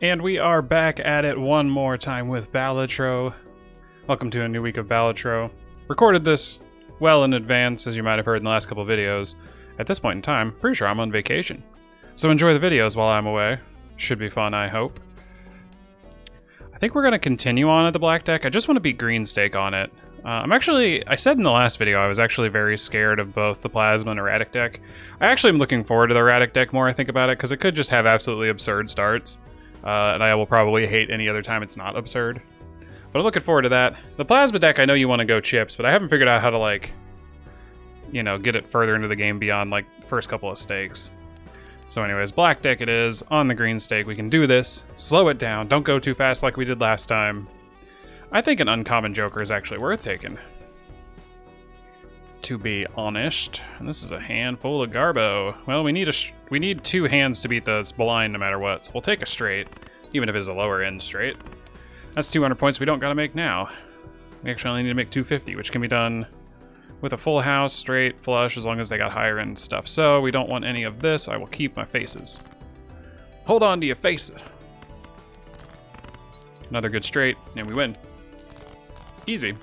And we are back at it one more time with Balatro. Welcome to a new week of Balatro. Recorded this well in advance, as you might have heard in the last couple of videos. At this point in time, pretty sure I'm on vacation. So enjoy the videos while I'm away. Should be fun, I hope. I think we're going to continue on at the black deck. I just want to beat green stake on it. I said in the last video I was actually very scared of both the plasma and erratic deck. I actually am looking forward to the erratic deck more I think about it, because it could just have absolutely absurd starts. And I will probably hate any other time it's not absurd. But I'm looking forward to that. The plasma deck, I know you want to go chips, but I haven't figured out how to, like, you know, get it further into the game beyond, like, the first couple of stakes. So anyways, black deck it is, on the green stake. We can do this. Slow it down. Don't go too fast like we did last time. I think an uncommon joker is actually worth taking, to be honest. And this is a handful of Garbo. Well, we need two hands to beat this blind no matter what. So we'll take a straight, even if it is a lower end straight. That's 200 points we don't gotta make now. We actually only need to make 250, which can be done with a full house, straight, flush, as long as they got higher end stuff. So we don't want any of this. I will keep my faces. Hold on to your faces. Another good straight, and we win. Easy.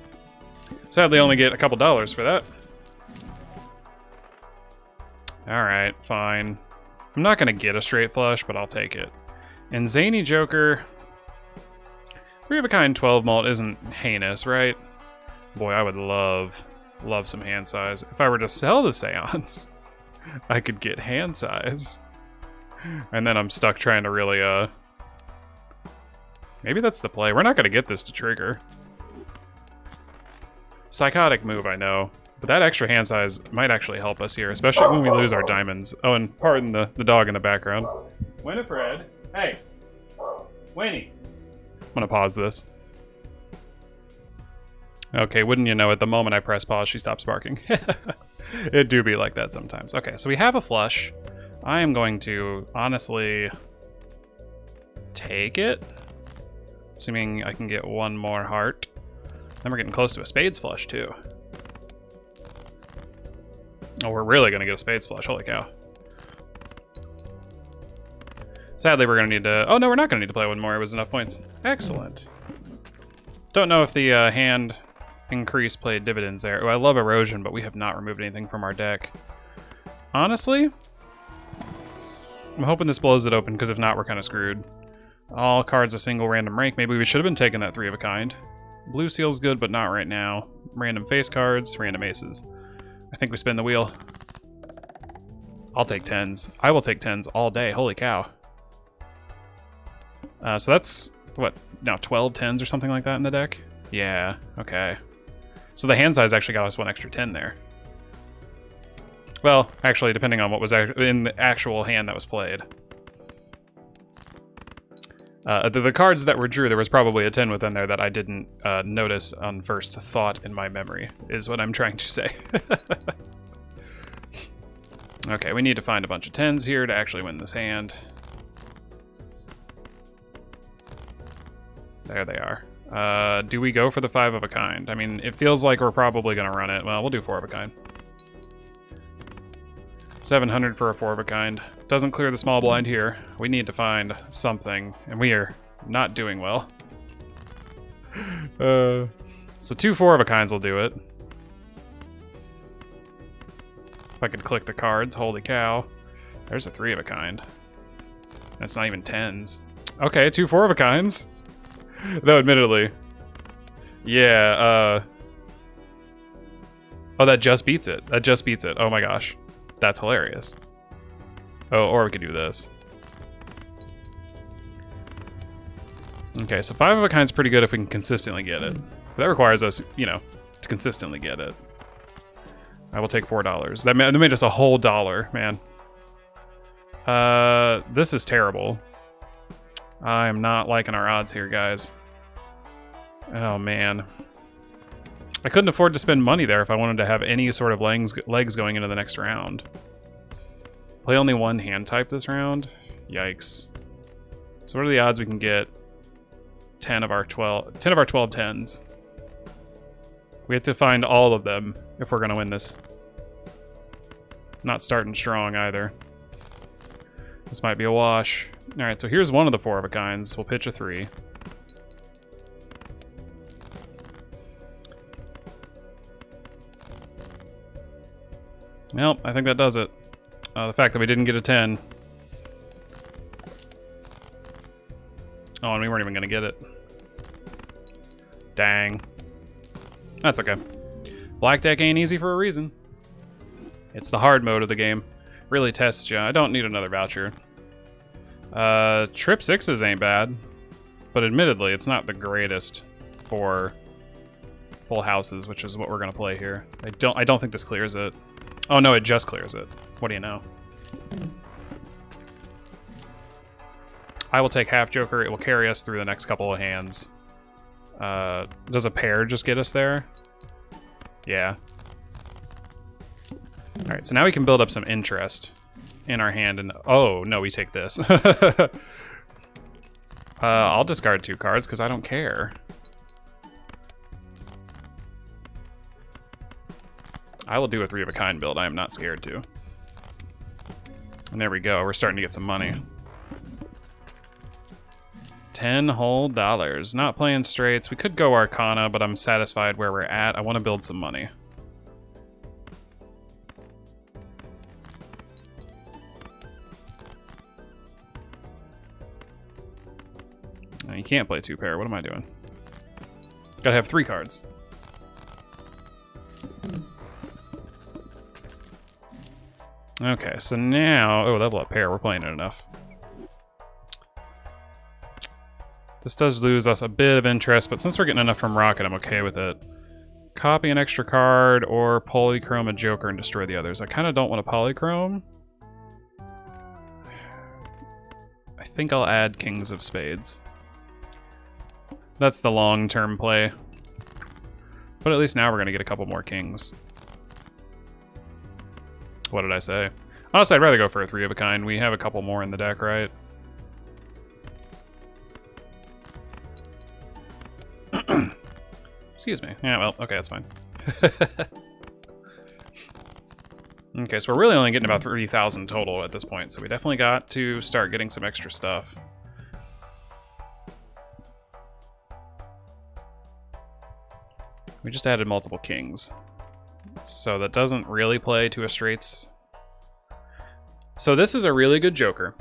Sadly, only get a couple dollars for that. Alright, fine. I'm not gonna get a straight flush, but I'll take it. And Zany Joker... 3 of a kind 12 malt isn't heinous, right? Boy, I would love some hand size. If I were to sell the seance, I could get hand size. And then I'm stuck trying to really, maybe that's the play. We're not gonna get this to trigger. Psychotic move, I know. But that extra hand size might actually help us here, especially when we lose our diamonds. Oh, and pardon the dog in the background. Winifred! Hey! Winnie! I'm gonna pause this. Okay, wouldn't you know it, the moment I press pause, she stops barking. It do be like that sometimes. Okay, so we have a flush. I am going to, honestly, take it. Assuming I can get one more heart. Then we're getting close to a spades flush, too. Oh, we're really going to get a spades flush. Holy cow. Sadly, we're going to need to... Oh, no, we're not going to need to play one more. It was enough points. Excellent. Don't know if the hand increase played dividends there. Oh, I love erosion, but we have not removed anything from our deck. Honestly, I'm hoping this blows it open, because if not, we're kind of screwed. All cards a single random rank. Maybe we should have been taking that 3 of a kind. Blue seal's good, but not right now. Random face cards, random aces. I think we spin the wheel. I'll take 10s. I will take 10s all day. Holy cow. So that's, what, now 12 10s or something like that in the deck? Yeah, okay. So the hand size actually got us one extra 10 there. Well, actually, depending on what was in the actual hand that was played. The cards that were drew, there was probably a 10 within there that I didn't notice on first thought in my memory, is what I'm trying to say. Okay, we need to find a bunch of 10s here to actually win this hand. There they are. Do we go for the 5 of a kind? I mean, it feels like we're probably going to run it. Well, we'll do 4 of a kind. 700 for a 4 of a kind. Doesn't clear the small blind here. We need to find something, and we are not doing well. So 2 4 of a kinds will do it. If I could click the cards, holy cow. There's a 3 of a kind. That's not even 10s. Okay, 2 4 of a kinds. Though, admittedly. Yeah, oh, that just beats it. That just beats it. Oh my gosh. That's hilarious. Oh, or we could do this. Okay, so 5 of a kind's pretty good if we can consistently get it. But that requires us, you know, to consistently get it. I will take $4. That made us a whole dollar, man. This is terrible. I am not liking our odds here, guys. Oh, man. I couldn't afford to spend money there if I wanted to have any sort of legs going into the next round. Play only one hand type this round? Yikes. So what are the odds we can get 10 of our 12 10s? We have to find all of them if we're going to win this. Not starting strong either. This might be a wash. Alright, so here's one of the 4 of a kinds. We'll pitch a 3. Well, I think that does it. The fact that we didn't get a 10. Oh, and we weren't even going to get it. Dang. That's okay. Black deck ain't easy for a reason. It's the hard mode of the game. Really tests you. I don't need another voucher. Trip 6s ain't bad. But admittedly, it's not the greatest for full houses, which is what we're going to play here. I don't think this clears it. Oh no, it just clears it. What do you know? I will take half Joker. It will carry us through the next couple of hands. Does a pair just get us there? Yeah. Alright, so now we can build up some interest in our hand. And oh, no, we take this. I'll discard 2 cards because I don't care. I will do a 3 of a kind build. I am not scared to. And there we go. We're starting to get some money. 10 whole dollars. Not playing straights. We could go Arcana, but I'm satisfied where we're at. I want to build some money. No, you can't play 2 pair. What am I doing? Gotta have 3 cards. Okay, so now... Oh, level up pair. We're playing it enough. This does lose us a bit of interest, but since we're getting enough from Rocket, I'm okay with it. Copy an extra card or polychrome a Joker and destroy the others. I kind of don't want to polychrome. I think I'll add Kings of Spades. That's the long-term play. But at least now we're going to get a couple more kings. What did I say? Honestly, I'd rather go for a 3 of a kind. We have a couple more in the deck, right? Excuse me. Yeah, well, okay, that's fine. Okay, so we're really only getting about 30,000 total at this point, so we definitely got to start getting some extra stuff. We just added multiple kings. So that doesn't really play to a straights. So this is a really good Joker.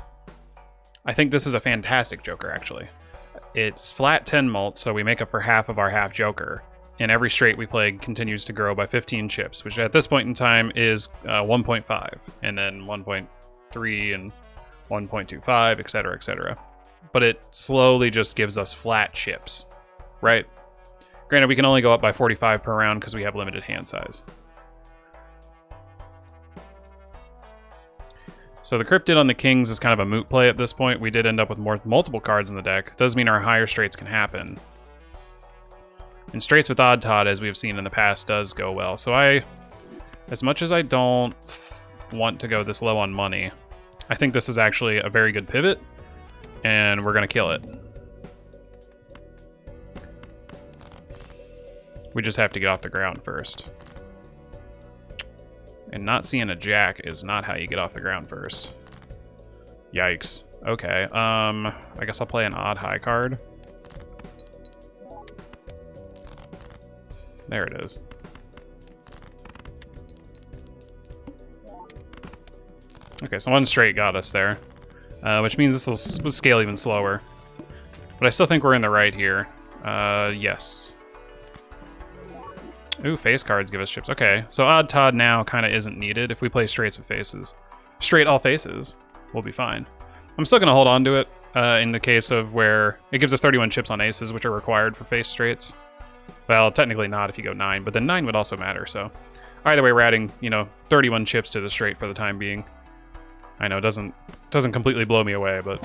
I think this is a fantastic Joker, actually. It's flat 10 mult, so we make up for half of our half Joker. And every straight we play continues to grow by 15 chips, which at this point in time is 1.5, and then 1.3 and 1.25, etc., etc. But it slowly just gives us flat chips, right? Granted, we can only go up by 45 per round because we have limited hand size. So the Cryptid on the Kings is kind of a moot play at this point. We did end up with multiple cards in the deck. Does mean our higher straights can happen. And straights with Odd Todd, as we've seen in the past, does go well. So as much as I don't want to go this low on money, I think this is actually a very good pivot, and we're going to kill it. We just have to get off the ground first. And not seeing a jack is not how you get off the ground first. Yikes. Okay, I guess I'll play an odd high card. There it is. Okay, so one straight got us there, which means this will scale even slower. But I still think we're in the right here. Yes. Ooh, face cards give us chips. Okay, so Odd Todd now kind of isn't needed if we play straights with faces. Straight all faces, we'll be fine. I'm still going to hold on to it in the case of where it gives us 31 chips on aces, which are required for face straights. Well, technically not if you go 9, but then 9 would also matter, so... Either way, we're adding, 31 chips to the straight for the time being. I know, it doesn't completely blow me away, but...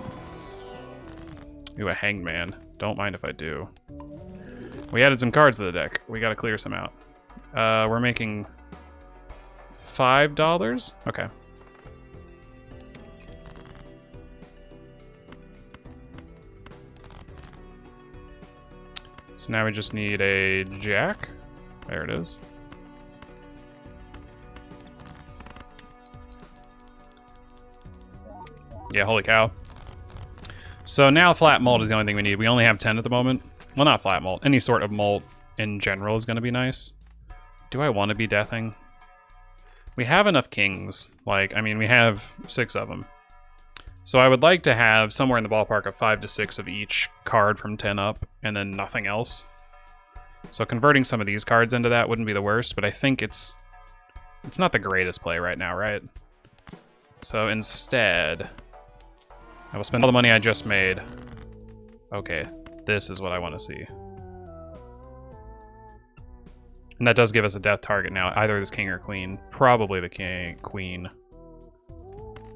Ooh, a Hanged Man. Don't mind if I do. We added some cards to the deck. We gotta clear some out. We're making... $5? Okay. So now we just need a jack. There it is. Yeah, holy cow. So now flat malt is the only thing we need. We only have 10 at the moment. Well, not flat malt. Any sort of malt in general is going to be nice. Do I want to be deathing? We have enough kings. Like, I mean, we have 6 of them. So I would like to have somewhere in the ballpark of 5 to 6 of each card from 10 up, and then nothing else. So converting some of these cards into that wouldn't be the worst, but I think it's not the greatest play right now, right? So instead, I will spend all the money I just made. Okay, this is what I want to see. And that does give us a death target now, either this king or queen. Probably the queen.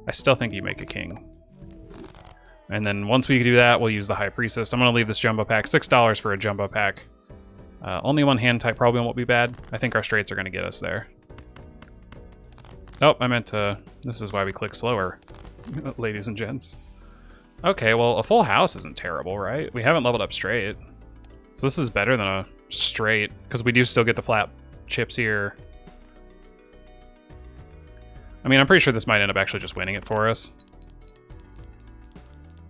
I still think you make a king. And then once we do that, we'll use the High Priestess. I'm going to leave this jumbo pack. $6 for a jumbo pack. Only one hand type probably won't be bad. I think our straights are going to get us there. Oh, I meant to... This is why we click slower, ladies and gents. Okay, well, a full house isn't terrible, right? We haven't leveled up straight. So this is better than a straight, because we do still get the flat chips here. I mean, I'm pretty sure this might end up actually just winning it for us.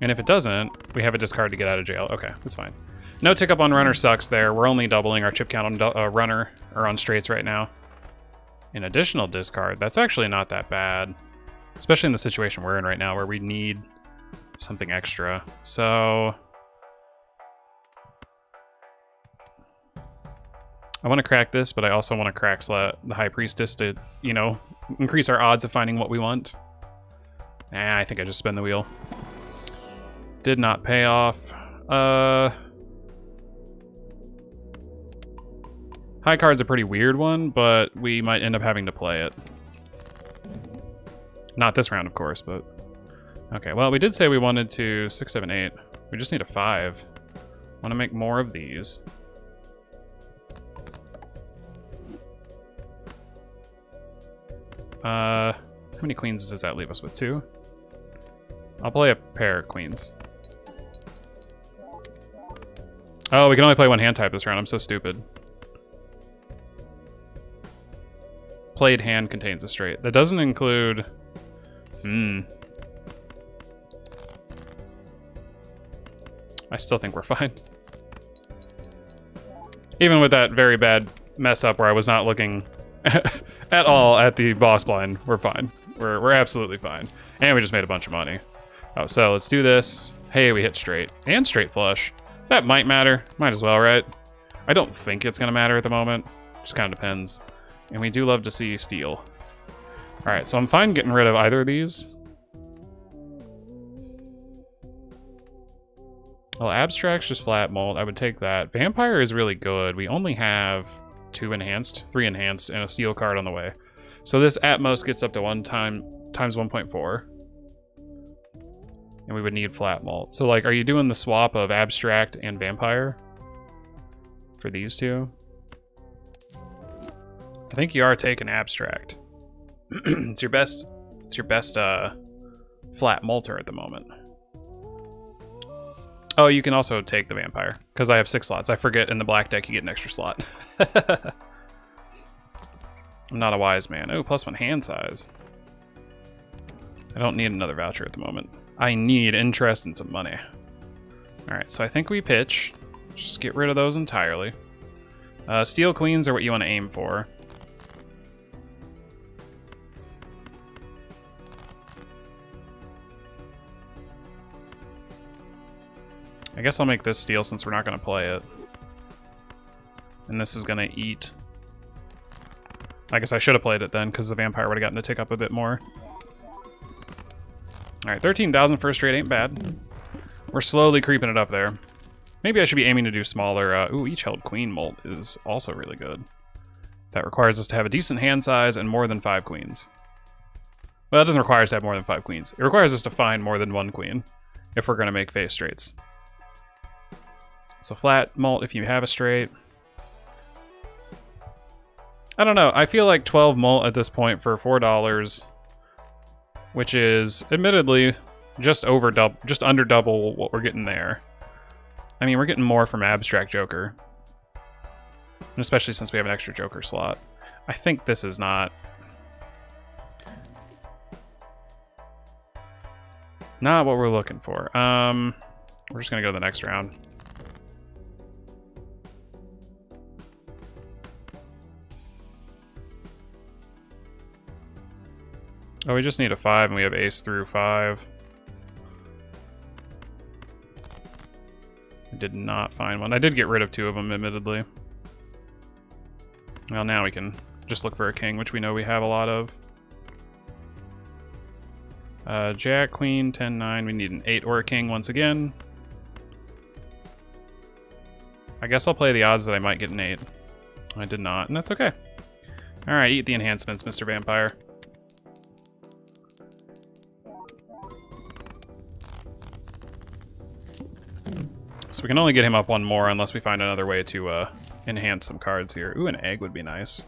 And if it doesn't, we have a discard to get out of jail. Okay, that's fine. No tick up on runner sucks there. We're only doubling our chip count on runner, or on straights right now. An additional discard, that's actually not that bad. Especially in the situation we're in right now where we need something extra. So I want to crack this, but I also want to crack the High Priestess to, you know, increase our odds of finding what we want. Nah, I think I just spin the wheel. Did not pay off. High card's a pretty weird one, but we might end up having to play it. Not this round, of course, but... Okay, well, we did say we wanted to 6, 7, 8. We just need a 5. Want to make more of these. How many queens does that leave us with? 2? I'll play a pair of queens. Oh, we can only play one hand type this round. I'm so stupid. Played hand contains a straight. That doesn't include... I still think we're fine. Even with that very bad mess up where I was not looking at all at the boss blind, we're fine. We're absolutely fine. And we just made a bunch of money. Oh, so let's do this. Hey, we hit straight. And straight flush. That might matter. Might as well, right? I don't think it's gonna matter at the moment. Just kind of depends. And we do love to see steal. Alright, so I'm fine getting rid of either of these. Well, Abstract's just flat mold. I would take that. Vampire is really good. We only have 2 enhanced, 3 enhanced, and a steel card on the way. So this at most gets up to 1 times 1.4. And we would need flat malt. So, like, are you doing the swap of Abstract and Vampire for these two? I think you are taking Abstract. It's your best flat malter at the moment. Oh, you can also take the Vampire, because I have 6 slots. I forget in the black deck you get an extra slot. I'm not a wise man. Oh, +1 hand size. I don't need another voucher at the moment. I need interest and some money. Alright, so I think we pitch. Just get rid of those entirely. Steel queens are what you want to aim for. I guess I'll make this steel since we're not going to play it. And this is going to eat. I guess I should have played it then, because the Vampire would have gotten to tick up a bit more. Alright, 13,000 for a straight ain't bad. We're slowly creeping it up there. Maybe I should be aiming to do smaller. Ooh, each held queen molt is also really good. That requires us to have a decent hand size and more than 5 queens. Well, it doesn't require us to have more than 5 queens. It requires us to find more than 1 queen if we're going to make face straights. So flat malt if you have a straight. I don't know. I feel like 12 malt at this point for $4, which is admittedly just under double what we're getting there. I mean, we're getting more from Abstract Joker, and especially since we have an extra Joker slot. I think this is not what we're looking for. We're just gonna go to the next round. Oh, we just need a 5 and we have ace through 5. I did not find one. I did get rid of 2 of them, admittedly. Well, now we can just look for a king, which we know we have a lot of. Jack, queen, 10, 9. We need an 8 or a king once again. I guess I'll play the odds that I might get an 8. I did not, and that's okay. Alright, eat the enhancements, Mr. Vampire. So we can only get him up one more unless we find another way to enhance some cards here. Ooh, an egg would be nice.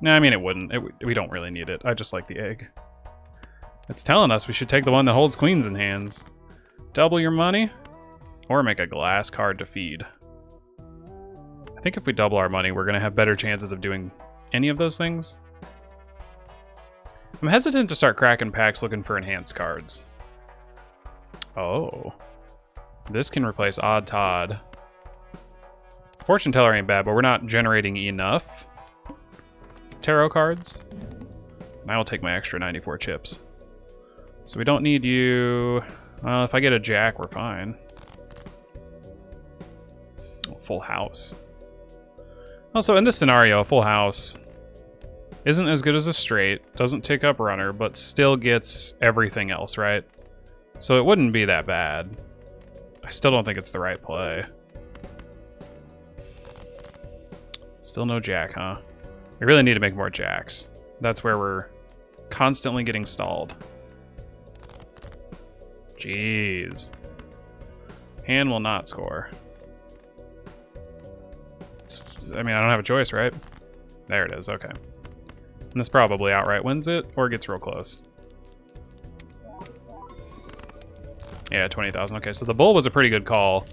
No, I mean it wouldn't. We don't really need it. I just like the egg. It's telling us we should take the one that holds queens in hands. Double your money, or make a glass card to feed. I think if we double our money, we're going to have better chances of doing any of those things. I'm hesitant to start cracking packs looking for enhanced cards. Oh. This can replace Odd Todd. Fortune Teller ain't bad, but we're not generating enough tarot cards. And I will take my extra 94 chips. So we don't need you. Well, if I get a jack, we're fine. Oh, full house. Also, in this scenario, a full house isn't as good as a straight, doesn't tick up runner, but still gets everything else, right? So it wouldn't be that bad. I still don't think it's the right play. Still no jack, huh? We really need to make more jacks. That's where we're constantly getting stalled. Jeez. Hand will not score. I mean, I don't have a choice, right? There it is, okay. And this probably outright wins it, or gets real close. Yeah, 20,000. Okay, so the bull was a pretty good call.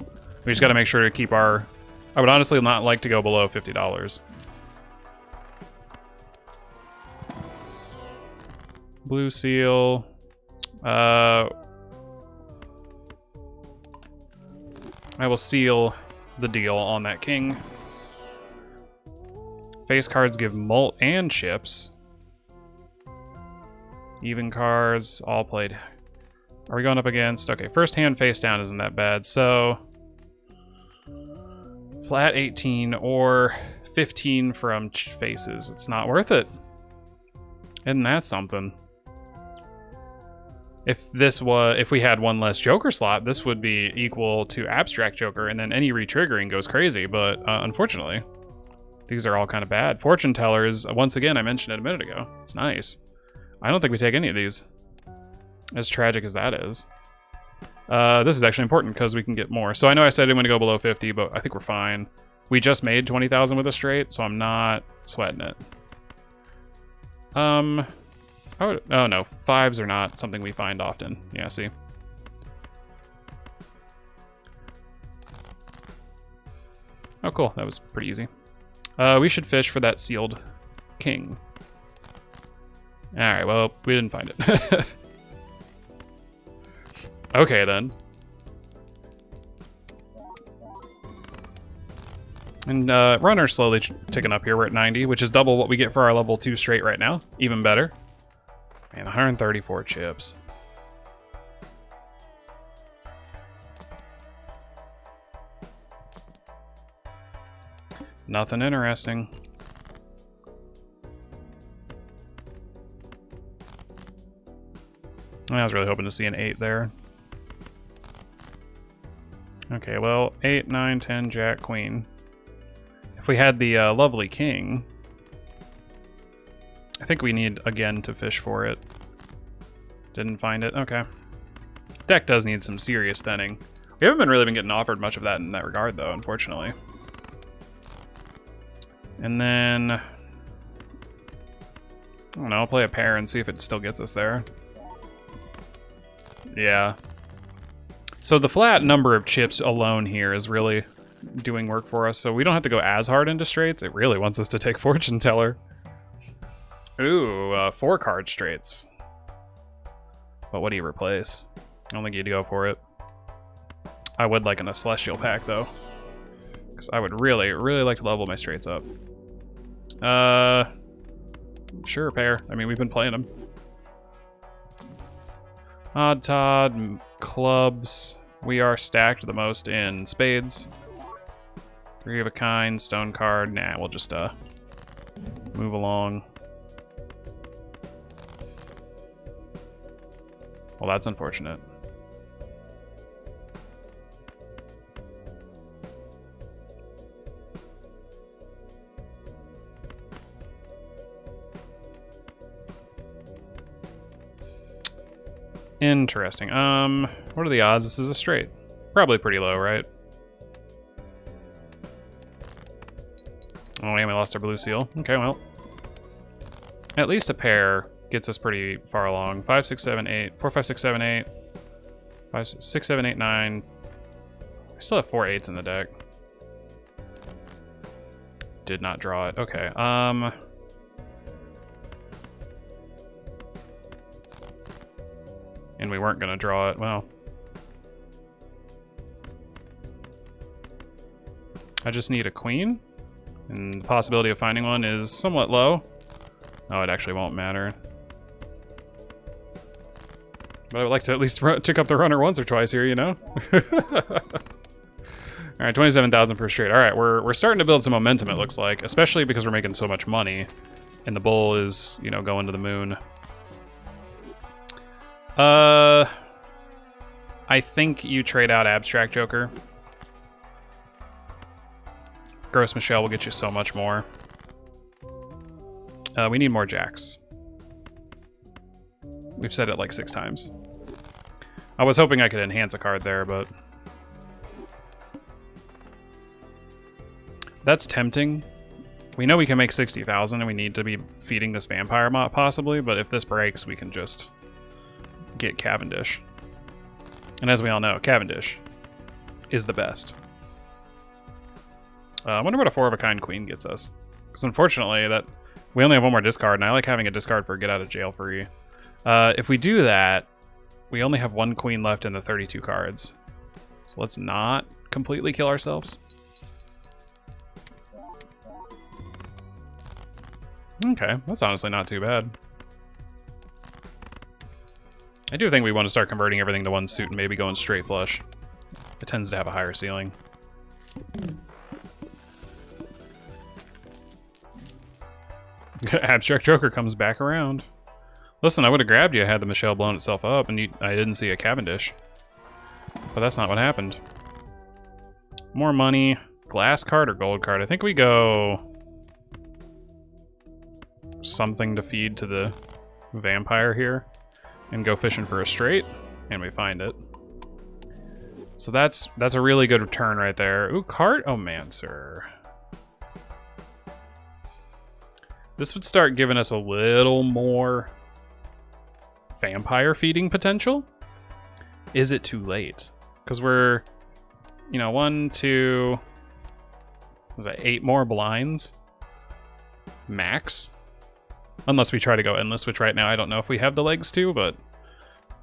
We just got to make sure to keep our... I would honestly not like to go below $50. Blue seal. I will seal the deal on that king. Face cards give mult and chips. Even cards, all played. Are we going up against? Okay, first hand face down isn't that bad. So, flat 18 or 15 from faces. It's not worth it. Isn't that something? If we had one less Joker slot, this would be equal to Abstract Joker, and then any retriggering goes crazy. But unfortunately, these are all kind of bad. Fortune Tellers, once again, I mentioned it a minute ago. It's nice. I don't think we take any of these. As tragic as that is. This is actually important because we can get more. So I know I said I didn't want to go below 50, but I think we're fine. We just made 20,000 with a straight, so I'm not sweating it. Oh no, 5s are not something we find often. Yeah, see? Oh cool, that was pretty easy. We should fish for that sealed king. Alright, well, we didn't find it. Okay, then. And runner's slowly ticking up here. We're at 90, which is double what we get for our level 2 straight right now. Even better. Man, 134 chips. Nothing interesting. I was really hoping to see an 8 there. Okay, well, 8, 9, 10, jack, queen. If we had the lovely king, I think we need, again, to fish for it. Didn't find it. Okay. Deck does need some serious thinning. We haven't really been getting offered much of that in that regard, though, unfortunately. And then... I don't know, I'll play a pair and see if it still gets us there. Yeah. So the flat number of chips alone here is really doing work for us, so we don't have to go as hard into straights. It really wants us to take Fortune Teller. Ooh, 4 card straights. But what do you replace? I don't think you'd go for it. I would like in a Celestial pack, though. Because I would really, really like to level my straights up. Sure, pair. I mean, we've been playing them. Odd Todd, clubs. We are stacked the most in spades. 3 of a kind, stone card. Nah, we'll just move along. Well, that's unfortunate. Interesting. What are the odds this is a straight? Probably pretty low, right? Oh, and we lost our blue seal. Okay, well. At least a pair gets us pretty far along. 5, 6, 7, 8. 4, 5, 6, 7, 8. 5, 6, 7, 8, 9. We still have 4 8s in the deck. Did not draw it. Okay, and we weren't gonna draw it. Well. I just need a queen. And the possibility of finding one is somewhat low. Oh, it actually won't matter. But I would like to at least tick up the runner once or twice here, you know? Alright, 27,000 per straight. Alright, we're starting to build some momentum, it looks like. Especially because we're making so much money. And the bull is, you know, going to the moon. I think you trade out Abstract Joker. Gross Michelle will get you so much more. We need more jacks. We've said it like 6 times. I was hoping I could enhance a card there, but... That's tempting. We know we can make 60,000 and we need to be feeding this vampire mod possibly, but if this breaks, we can just get Cavendish. And as we all know, Cavendish is the best. I wonder what a 4 of a kind queen gets us. Because unfortunately, that we only have 1 more discard, and I like having a discard for get out of jail free. If we do that, we only have 1 queen left in the 32 cards. So let's not completely kill ourselves. Okay, that's honestly not too bad. I do think we want to start converting everything to 1 suit and maybe going straight flush. It tends to have a higher ceiling. Abstract Joker comes back around. Listen, I would have grabbed you had the Michelle blown itself up and I didn't see a Cavendish. But that's not what happened. More money. Glass card or gold card? I think we go... something to feed to the vampire here. And go fishing for a straight. And we find it. So that's a really good return right there. Ooh, Cartomancer. This would start giving us a little more vampire feeding potential. Is it too late? Because we're, you know, 1, 2, was that 8 more blinds? Max? Unless we try to go endless, which right now I don't know if we have the legs to, but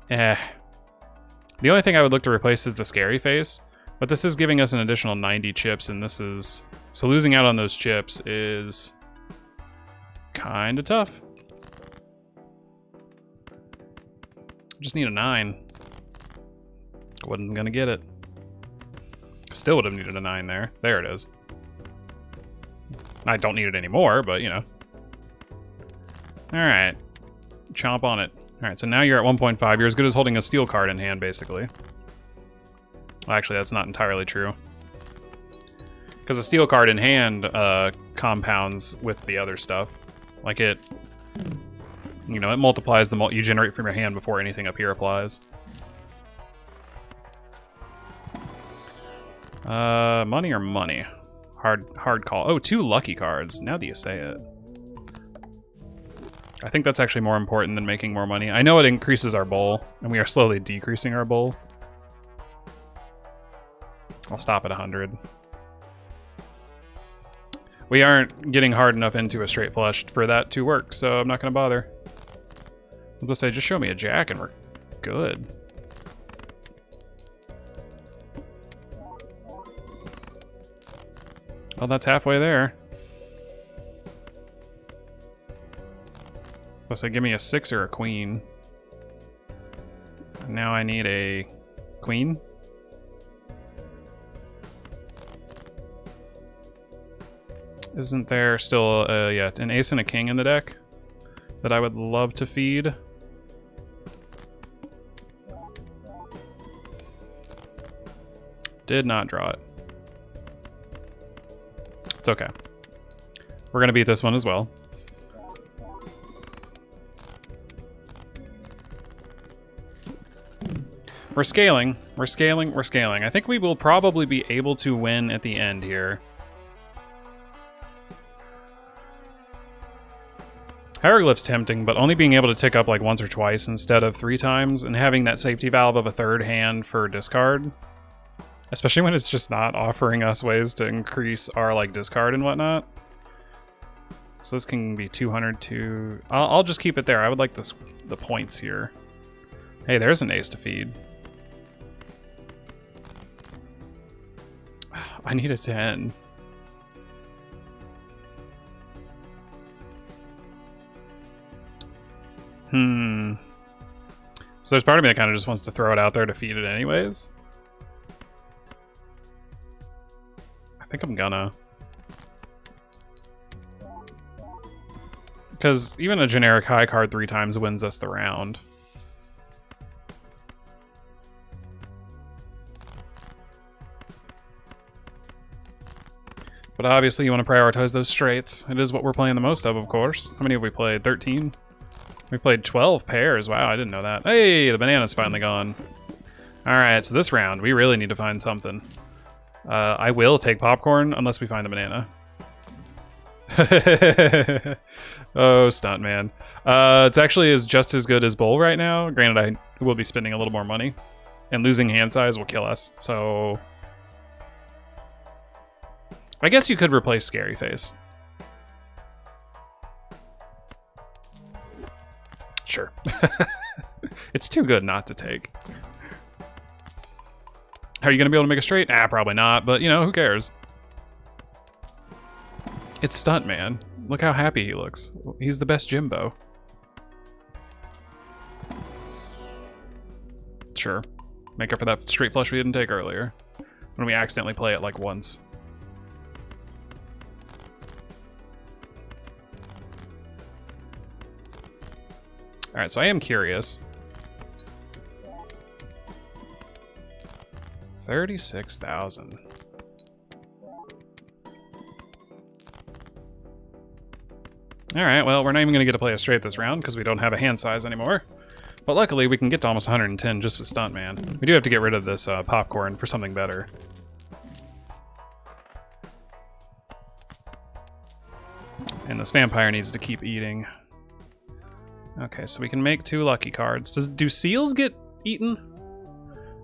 the only thing I would look to replace is the scary face, but this is giving us an additional 90 chips, and this is... So losing out on those chips is kind of tough. Just need a 9. Wasn't gonna get it. Still would have needed a 9 there. There it is. I don't need it anymore, but you know. Alright. Chomp on it. Alright, so now you're at 1.5. You're as good as holding a steel card in hand, basically. Well, actually, that's not entirely true. Because a steel card in hand compounds with the other stuff. Like it... You know, it multiplies the you generate from your hand before anything up here applies. Money or money? Hard call. Oh, 2 lucky cards. Now that you say it. I think that's actually more important than making more money. I know it increases our bowl, and we are slowly decreasing our bowl. I'll stop at 100. We aren't getting hard enough into a straight flush for that to work, so I'm not going to bother. I'll just say, just show me a jack and we're good. Well, that's halfway there. Let's say give me a 6 or a queen. Now I need a queen. Isn't there still yeah, an ace and a king in the deck that I would love to feed? Did not draw it. It's okay. We're gonna beat this one as well. We're scaling, we're scaling, we're scaling. I think we will probably be able to win at the end here. Hieroglyph's tempting, but only being able to tick up like once or twice instead of 3 times, and having that safety valve of a 3rd hand for discard, especially when it's just not offering us ways to increase our like discard and whatnot. So this can be 200 to... I'll just keep it there. I would like the points here. Hey, there's an ace to feed. I need a 10. So there's part of me that kind of just wants to throw it out there to feed it anyways. I think I'm gonna. Because even a generic high card 3 times wins us the round. But obviously you want to prioritize those straights. It is what we're playing the most of course. How many have we played? 13? We played 12 pairs. Wow, I didn't know that. Hey, the banana's finally gone. Alright, so this round, we really need to find something. I will take popcorn unless we find the banana. Oh, stunt man. It's actually just as good as bowl right now. Granted, I will be spending a little more money. And losing hand size will kill us, so... I guess you could replace Scary Face. Sure. It's too good not to take. Are you going to be able to make a straight? Ah, probably not, but you know, who cares? It's Stunt Man. Look how happy he looks. He's the best Jimbo. Sure. Make up for that straight flush we didn't take earlier. When we accidentally play it like once. Alright, so I am curious. 36,000. Alright, well, we're not even going to get to play a straight this round because we don't have a hand size anymore. But luckily, we can get to almost 110 just with Stunt Man. We do have to get rid of this popcorn for something better. And this vampire needs to keep eating. Okay, so we can make 2 lucky cards. Do seals get eaten?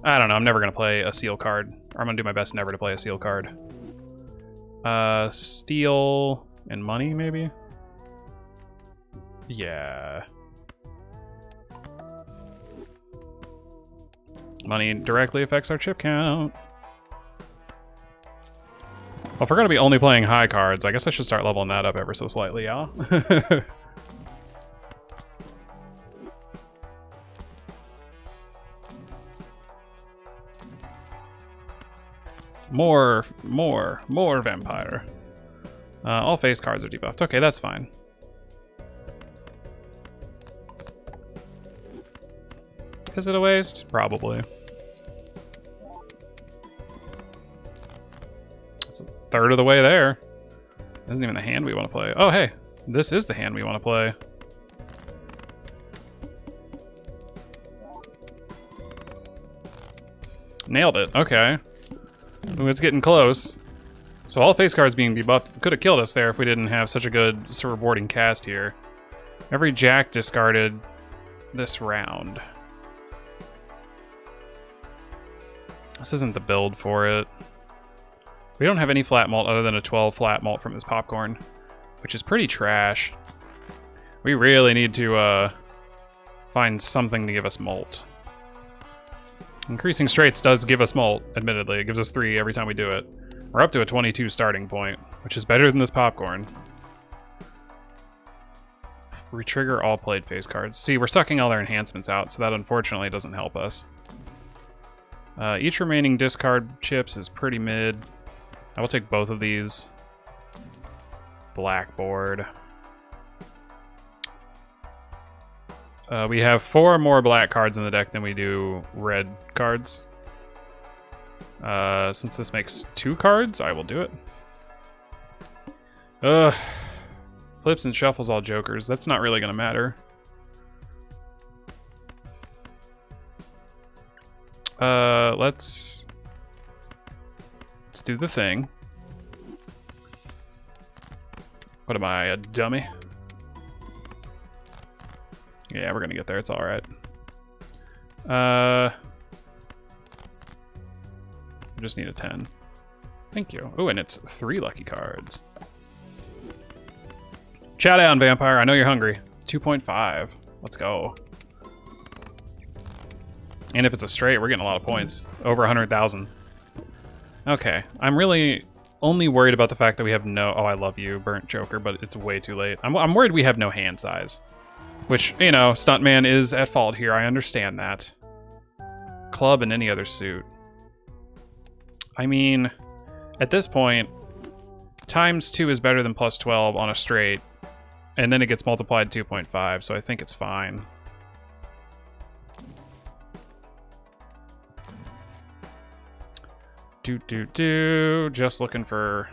I don't know, I'm never going to play a seal card. Or I'm going to do my best never to play a seal card. Steel and money, maybe? Yeah. Money directly affects our chip count. Well, if we're going to be only playing high cards, I guess I should start leveling that up ever so slightly, yeah? More vampire. All face cards are debuffed. Okay, that's fine. Is it a waste? Probably. It's a third of the way there. This isn't even the hand we want to play. Oh, hey. This is the hand we want to play. Nailed it. Okay. Ooh, it's getting close. So all face cards being debuffed could have killed us there if we didn't have such a good rewarding cast here. Every jack discarded this round. This isn't the build for it. We don't have any flat malt other than a 12 flat malt from this popcorn, which is pretty trash. We really need to find something to give us malt. Increasing straights does give us malt, admittedly. It gives us 3 every time we do it. We're up to a 22 starting point, which is better than this popcorn. Retrigger all played face cards. See, we're sucking all their enhancements out, so that unfortunately doesn't help us. Each remaining discard chips is pretty mid. I will take both of these. Blackboard. We have 4 more black cards in the deck than we do red cards. Since this makes 2 cards, I will do it. Ugh. Flips and shuffles all jokers. That's not really going to matter. Let's do the thing. What am I, a dummy? Yeah, we're going to get there. It's all right. We just need a 10. Thank you. Oh, and it's 3 lucky cards. Chow down, Vampire. I know you're hungry. 2.5. Let's go. And if it's a straight, we're getting a lot of points. Over 100,000. Okay. I'm really only worried about the fact that we have no... Oh, I love you, Burnt Joker, but it's way too late. I'm worried we have no hand size. Which, you know, Stuntman is at fault here. I understand that. Club and any other suit. I mean, at this point, ×2 is better than +12 on a straight. And then it gets multiplied 2.5, so I think it's fine. Just looking for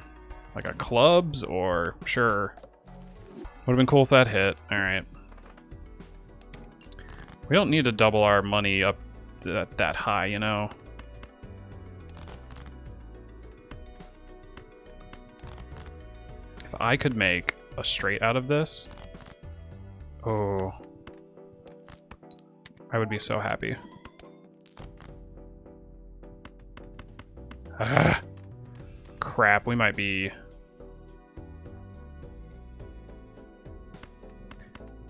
like a clubs or sure. Would have been cool if that hit. All right. We don't need to double our money up that high, you know. If I could make a straight out of this, oh, I would be so happy. Crap, we might be...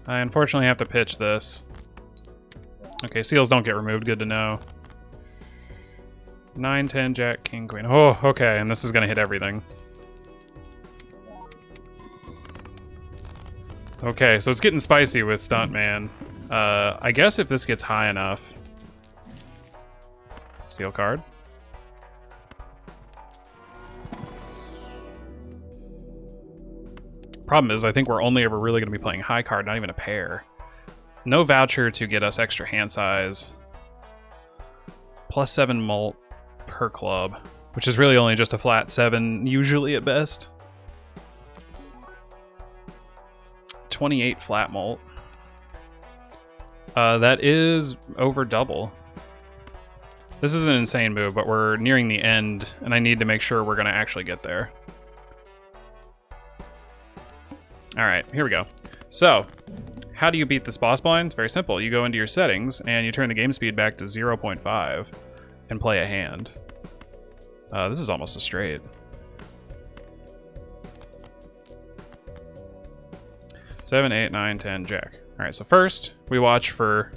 I unfortunately have to pitch this. Okay, seals don't get removed, good to know. 9, 10, Jack, King, Queen. Oh, okay, and this is gonna hit everything. Okay, so it's getting spicy with Stuntman. I guess if this gets high enough... Steal card. Problem is, I think we're only ever really going to be playing high card, not even a pair. No voucher to get us extra hand size. +7 mult per club, which is really only just a flat 7, usually at best. 28 flat mult. That is over double. This is an insane move, but we're nearing the end, and I need to make sure we're going to actually get there. All right, here we go. So, how do you beat this boss blind? It's very simple. You go into your settings, and you turn the game speed back to 0.5 and play a hand. This is almost a straight. Seven, 8, 9, 10, Jack. All right, so first, we watch for...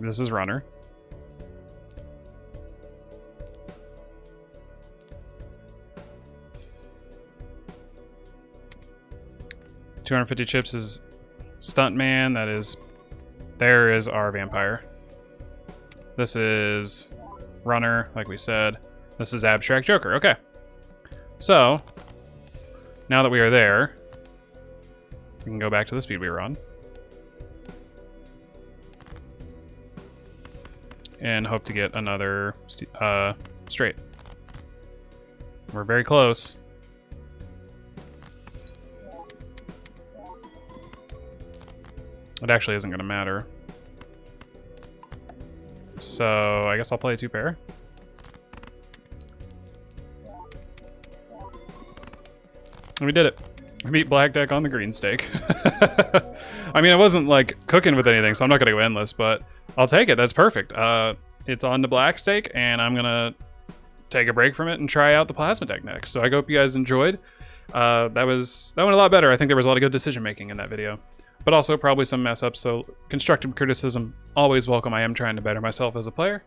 This is runner. $250 chips is Stuntman. That is... There is our vampire. This is runner, like we said. This is abstract joker. Okay. So, now that we are there, we can go back to the speed we were on. And hope to get another straight. We're very close. It actually isn't going to matter. So, I guess I'll play a 2-pair. And we did it. We beat black deck on the green stake. I mean, I wasn't like cooking with anything, so I'm not going to go endless, but I'll take it. That's perfect. It's on the black stake, and I'm going to take a break from it and try out the plasma deck next. So I hope you guys enjoyed. That went a lot better. I think there was a lot of good decision making in that video. but also probably some mess ups, so constructive criticism, always welcome. I am trying to better myself as a player.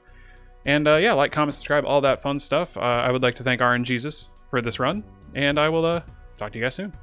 And yeah, like, comment, subscribe, all that fun stuff. I would like to thank RNGesus for this run, and I will talk to you guys soon.